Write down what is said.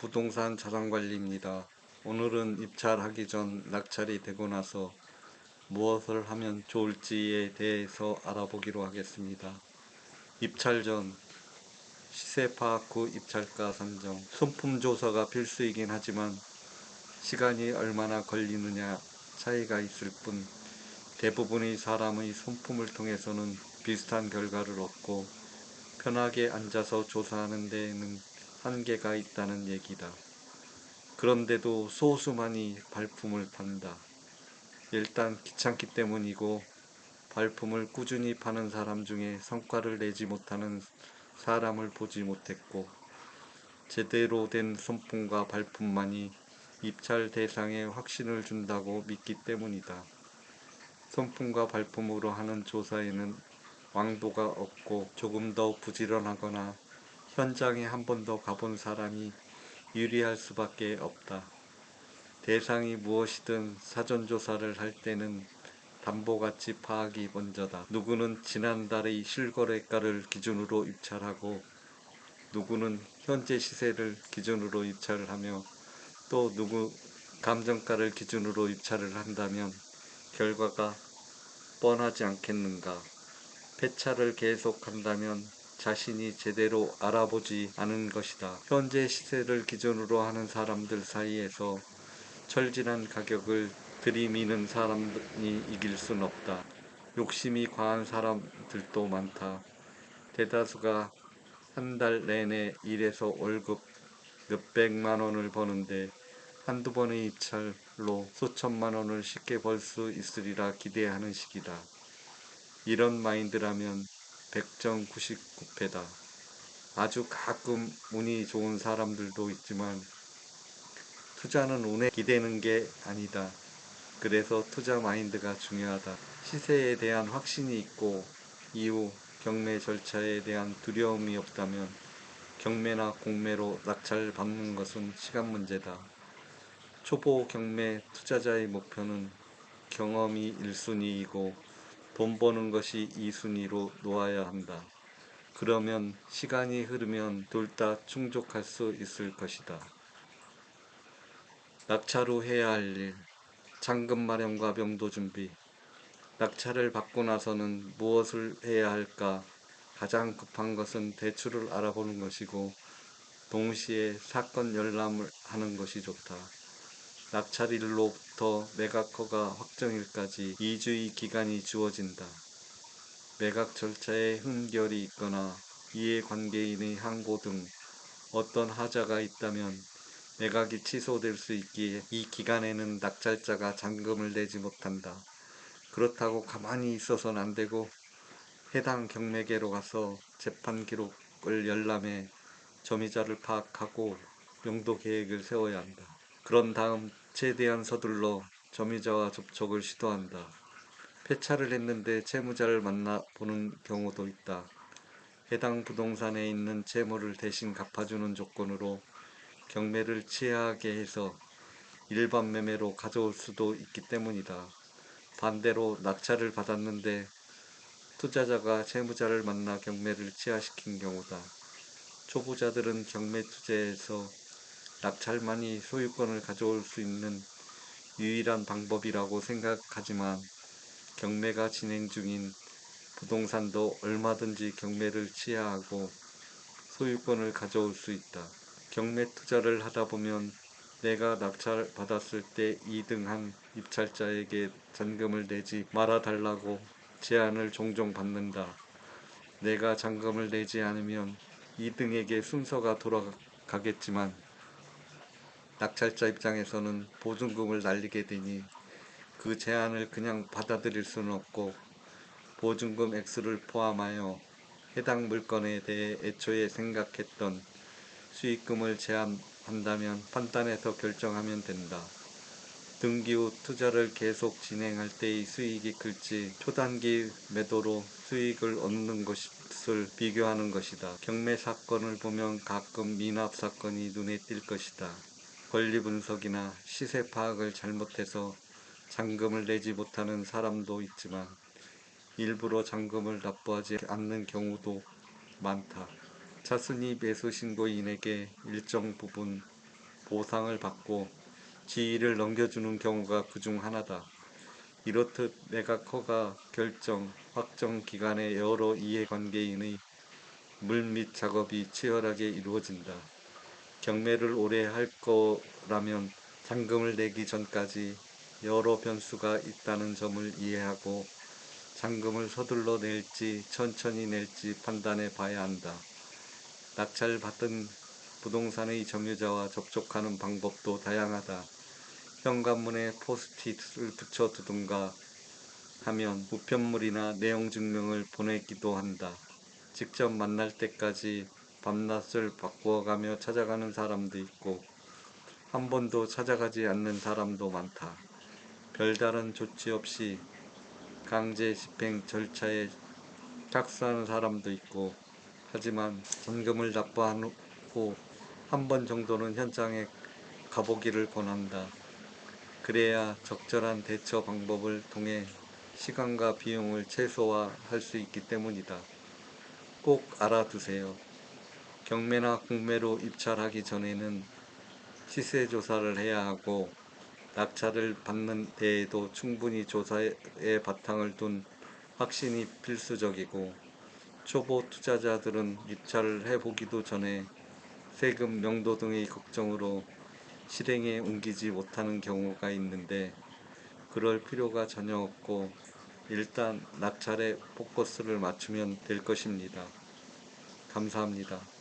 부동산 자산관리입니다. 오늘은 입찰하기 전 낙찰이 되고 나서 무엇을 하면 좋을지에 대해서 알아보기로 하겠습니다. 입찰 전 시세 파악 후 입찰가 산정. 손품 조사가 필수이긴 하지만 시간이 얼마나 걸리느냐 차이가 있을 뿐 대부분의 사람의 손품을 통해서는 비슷한 결과를 얻고 편하게 앉아서 조사하는 데에는 한계가 있다는 얘기다. 그런데도 소수만이 발품을 판다. 일단 귀찮기 때문이고 발품을 꾸준히 파는 사람 중에 성과를 내지 못하는 사람을 보지 못했고 제대로 된 손품과 발품만이 입찰 대상에 확신을 준다고 믿기 때문이다. 손품과 발품으로 하는 조사에는 왕도가 없고 조금 더 부지런하거나 현장에 한 번 더 가본 사람이 유리할 수밖에 없다. 대상이 무엇이든 사전조사를 할 때는 담보가치 파악이 먼저다. 누구는 지난달의 실거래가를 기준으로 입찰하고 누구는 현재 시세를 기준으로 입찰을 하며 또 누구 감정가를 기준으로 입찰을 한다면 결과가 뻔하지 않겠는가. 폐차를 계속한다면 자신이 제대로 알아보지 않은 것이다. 현재 시세를 기준으로 하는 사람들 사이에서 철진한 가격을 들이미는 사람이 이길 순 없다. 욕심이 과한 사람들도 많다. 대다수가 한 달 내내 일해서 월급 몇백만 원을 버는데 한두 번의 입찰로 수천만 원을 쉽게 벌 수 있으리라 기대하는 시기다. 이런 마인드라면 100점 99패다. 아주 가끔 운이 좋은 사람들도 있지만 투자는 운에 기대는 게 아니다. 그래서 투자 마인드가 중요하다. 시세에 대한 확신이 있고 이후 경매 절차에 대한 두려움이 없다면 경매나 공매로 낙찰 받는 것은 시간 문제다. 초보 경매 투자자의 목표는 경험이 1순위이고 돈 버는 것이 2순위로 놓아야 한다. 그러면 시간이 흐르면 둘 다 충족할 수 있을 것이다. 낙찰 후 해야 할 일. 잔금 마련과 명도 준비. 낙찰을 받고 나서는 무엇을 해야 할까? 가장 급한 것은 대출을 알아보는 것이고 동시에 사건 열람을 하는 것이 좋다. 낙찰일로부터 매각허가 확정일까지 2주의 기간이 주어진다. 매각 절차에 흠결이 있거나 이해관계인의 항고 등 어떤 하자가 있다면 매각이 취소될 수 있기에 이 기간에는 낙찰자가 잔금을 내지 못한다. 그렇다고 가만히 있어서는 안 되고 해당 경매계로 가서 재판 기록을 열람해 점유자를 파악하고 명도 계획을 세워야 한다. 그런 다음 최대한 서둘러 점유자와 접촉을 시도한다. 폐차를 했는데 채무자를 만나보는 경우도 있다. 해당 부동산에 있는 채무를 대신 갚아주는 조건으로 경매를 취하게 해서 일반 매매로 가져올 수도 있기 때문이다. 반대로 낙찰을 받았는데 투자자가 채무자를 만나 경매를 취하시킨 경우다. 초보자들은 경매 투자에서 낙찰만이 소유권을 가져올 수 있는 유일한 방법이라고 생각하지만 경매가 진행 중인 부동산도 얼마든지 경매를 취하하고 소유권을 가져올 수 있다. 경매 투자를 하다 보면 내가 낙찰 받았을 때 2등한 입찰자에게 잔금을 내지 말아달라고 제안을 종종 받는다. 내가 잔금을 내지 않으면 2등에게 순서가 돌아가겠지만 낙찰자 입장에서는 보증금을 날리게 되니 그 제안을 그냥 받아들일 수는 없고 보증금 액수를 포함하여 해당 물건에 대해 애초에 생각했던 수익금을 제한한다면 판단해서 결정하면 된다. 등기 후 투자를 계속 진행할 때의 수익이 클지 초단기 매도로 수익을 얻는 것을 비교하는 것이다. 경매 사건을 보면 가끔 미납 사건이 눈에 띌 것이다. 권리 분석이나 시세 파악을 잘못해서 잔금을 내지 못하는 사람도 있지만 일부러 잔금을 납부하지 않는 경우도 많다. 차순위 매수 신고인에게 일정 부분 보상을 받고 지위를 넘겨주는 경우가 그중 하나다. 이렇듯 매각허가 결정, 확정 기간의 여러 이해관계인의 물밑 작업이 치열하게 이루어진다. 경매를 오래 할 거라면 잔금을 내기 전까지 여러 변수가 있다는 점을 이해하고 잔금을 서둘러 낼지 천천히 낼지 판단해 봐야 한다. 낙찰받은 부동산의 점유자와 접촉하는 방법도 다양하다. 현관문에 포스트잇을 붙여두든가 하면 우편물이나 내용 증명을 보내기도 한다. 직접 만날 때까지 밤낮을 바꾸어가며 찾아가는 사람도 있고 한 번도 찾아가지 않는 사람도 많다. 별다른 조치 없이 강제 집행 절차에 착수하는 사람도 있고 하지만 잔금을 납부하고 한 번 정도는 현장에 가보기를 권한다. 그래야 적절한 대처 방법을 통해 시간과 비용을 최소화할 수 있기 때문이다. 꼭 알아두세요. 경매나 공매로 입찰하기 전에는 시세 조사를 해야 하고 낙찰을 받는 데에도 충분히 조사에 바탕을 둔 확신이 필수적이고 초보 투자자들은 입찰을 해보기도 전에 세금, 명도 등의 걱정으로 실행에 옮기지 못하는 경우가 있는데 그럴 필요가 전혀 없고 일단 낙찰에 포커스를 맞추면 될 것입니다. 감사합니다.